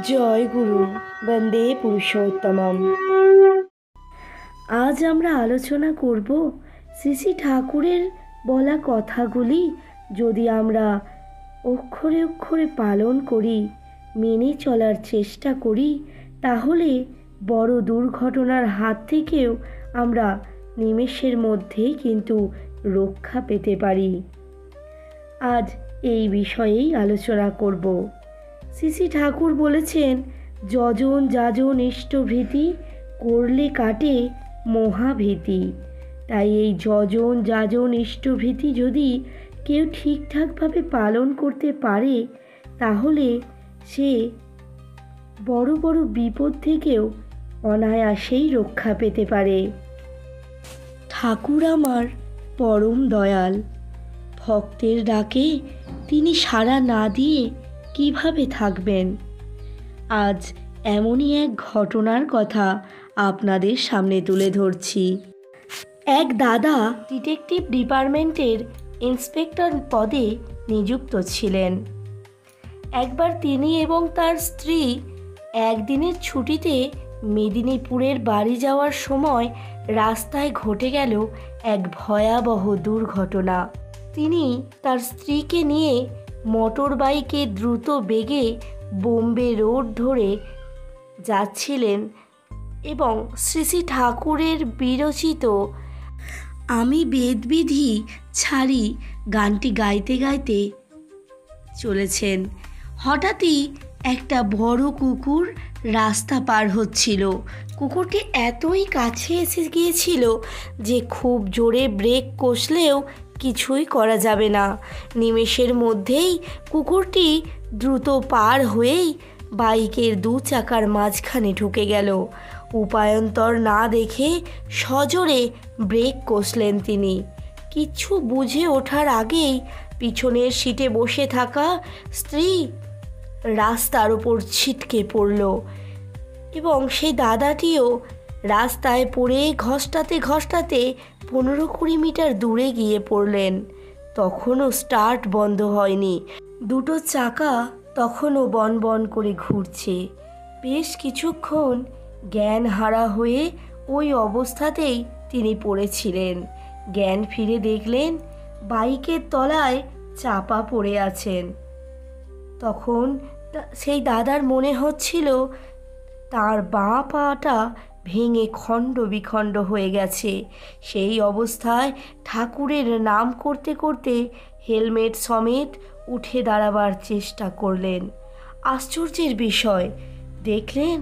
জয় গুরু বন্দে পুরুষোত্তমম। আজ আমরা আলোচনা করব শ্রী শ্রী ঠাকুরের বলা কথাগুলি যদি আমরা অক্ষরে অক্ষরে পালন করি, মেনে চলার চেষ্টা করি, তাহলে বড় দুর্ঘটনার হাত থেকেও আমরা নিমেষের মধ্যেই কিন্তু রক্ষা পেতে পারি। আজ এই বিষয়েই আলোচনা করব। শ্রী শ্রী ঠাকুর বলেছেন, যজন যাজন ইষ্টভীতি করলে কাটে মহাভীতি। তাই এই যজন যাজন ইষ্টভীতি যদি কেউ ঠিকঠাকভাবে পালন করতে পারে, তাহলে সে বড় বড় বিপদ থেকেও অনায়াসেই রক্ষা পেতে পারে। ঠাকুর আমার পরম দয়াল, ভক্তের ডাকে তিনি সাড়া না দিয়ে কিভাবে থাকবেন? আজ এমনই এক ঘটনার কথা আপনাদের সামনে তুলে ধরছি। এক দাদা ডিটেকটিভ ডিপার্টমেন্টের ইন্সপেক্টর পদে নিযুক্ত ছিলেন। একবার তিনি এবং তার স্ত্রী একদিনের ছুটিতে মেদিনীপুরের বাড়ি যাওয়ার সময় রাস্তায় ঘটে গেল এক ভয়াবহ দুর্ঘটনা। তিনি তার স্ত্রীকে নিয়ে মোটর বাইকে দ্রুত বেগে বোম্বে রোড ধরে যাচ্ছিলেন এবং শ্রী শ্রী ঠাকুরের বিরচিত আমি বেদবিধি ছাড়ি গানটি গাইতে গাইতে চলেছেন। হঠাৎই একটা বড় কুকুর রাস্তা পার হচ্ছিল। কুকুরটি এতই কাছে এসে গিয়েছিল যে খুব জোরে ব্রেক কষলেও কিছুই করা যাবে না। নিমেষের মধ্যেই কুকুরটি দ্রুত পার হয়েই বাইকের দু চাকার মাঝখানে ঢুকে গেল। উপায়ন্তর না দেখে সজোরে ব্রেক কষলেন তিনি। কিছু বুঝে ওঠার আগেই পিছনের সিটে বসে থাকা স্ত্রী রাস্তার ওপর ছিটকে পড়ল এবং সেই দাদাটিও রাস্তায় পড়ে ঘষ্টাতে ঘষ্টাতে 15-20 মিটার দূরে গিয়ে পড়লেন। তখনও স্টার্ট বন্ধ হয়নি, দুটো চাকা তখনও বন বন করে ঘুরছে। বেশ কিছুক্ষণ জ্ঞান হারা হয়ে ওই অবস্থাতেই তিনি পড়েছিলেন। জ্ঞান ফিরে দেখলেন বাইকের তলায় চাপা পড়ে আছেন। তখন সেই দাদার মনে হচ্ছিল তার বাঁ পাটা ভেঙে খণ্ড বিখণ্ড হয়ে গেছে। সেই অবস্থায় ঠাকুরের নাম করতে করতে হেলমেট সমেত উঠে দাঁড়াবার চেষ্টা করলেন। আশ্চর্যের বিষয়, দেখলেন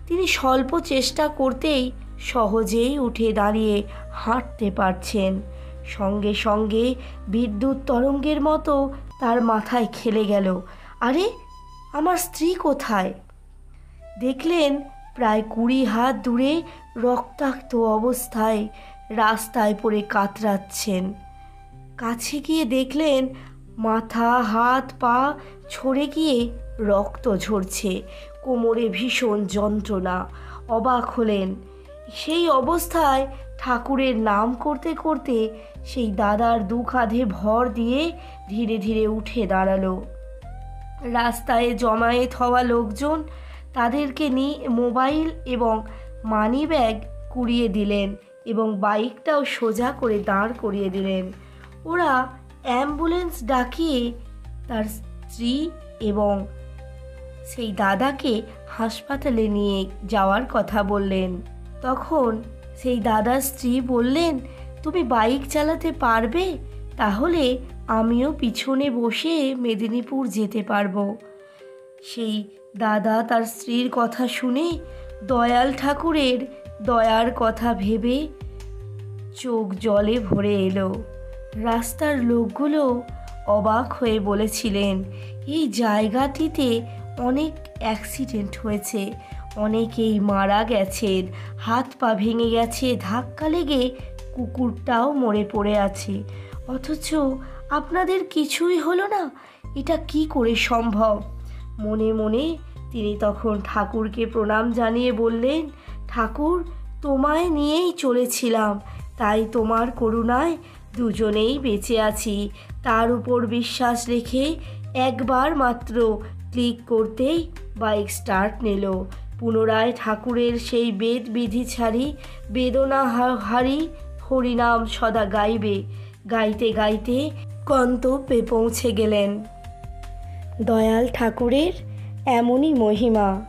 তিনি স্বল্প চেষ্টা করতেই সহজেই উঠে দাঁড়িয়ে হাঁটতে পারছেন। সঙ্গে সঙ্গে বিদ্যুৎ তরঙ্গের মতো তার মাথায় খেলে গেল, আরে আমার স্ত্রী কোথায়? দেখলেন প্রায় 20 হাত দূরে রক্তাক্ত অবস্থায় রাস্তায় পড়ে কাতরাচ্ছেন। কাছে গিয়ে দেখলেন মাথা হাত পা ছড়ে গিয়ে রক্ত ঝরছে, কোমরে ভীষণ যন্ত্রণা। অবাক হলেন। সেই অবস্থায় ঠাকুরের নাম করতে করতে সেই দাদার দু কাঁধে ভর দিয়ে ধীরে ধীরে উঠে দাঁড়ালো। রাস্তায় জমায়েত হওয়া লোকজন তাদেরকে নিয়ে মোবাইল এবং মানি ব্যাগ কুড়িয়ে দিলেন এবং বাইকটাও সোজা করে দাঁড় করিয়ে দিলেন। ওরা অ্যাম্বুলেন্স ডাকিয়ে তার স্ত্রী এবং সেই দাদাকে হাসপাতালে নিয়ে যাওয়ার কথা বললেন। তখন সেই দাদার স্ত্রী বললেন, তুমি বাইক চালাতে পারবে? তাহলে আমিও পিছনে বসে মেদিনীপুর যেতে পারবো। সেই দাদা তার স্ত্রীর কথা শুনে দয়াল ঠাকুরের দয়ার কথা ভেবে চোখ জলে ভরে এলো। রাস্তার লোকগুলো অবাক হয়ে বলেছিলেন, এই জায়গাটিতে অনেক অ্যাক্সিডেন্ট হয়েছে, অনেকেই মারা গেছেন, হাত পা ভেঙে গেছে, ধাক্কা লেগে কুকুরটাও মরে পড়ে আছে, অথচ আপনাদের কিছুই হলো না। এটা কি করে সম্ভব? মনে মনে তিনি তখন ঠাকুরকে প্রণাম জানিয়ে বললেন, ঠাকুর, তোমায় নিয়েই চলেছিলাম, তাই তোমার করুণায় দুজনেই বেঁচে আছি। তার উপর বিশ্বাস রেখে একবার মাত্র ক্লিক করতেই বাইক স্টার্ট নিল। পুনরায় ঠাকুরের সেই বেদ বিধি ছাড়ি, বেদনা হারি হরিনাম সদা গাইবে। গাইতে গাইতে গন্তব্যে পৌঁছে গেলেন। দয়াল ঠাকুরের এমনই মহিমা,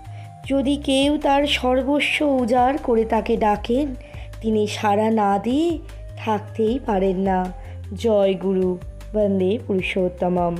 যদি কেউ তার সর্বস্ব উজাড় করে তাকে ডাকেন, তিনি সাড়া না দিয়ে থাকতেই পারেন না। জয় গুরু, বন্দে পুরুষোত্তমম।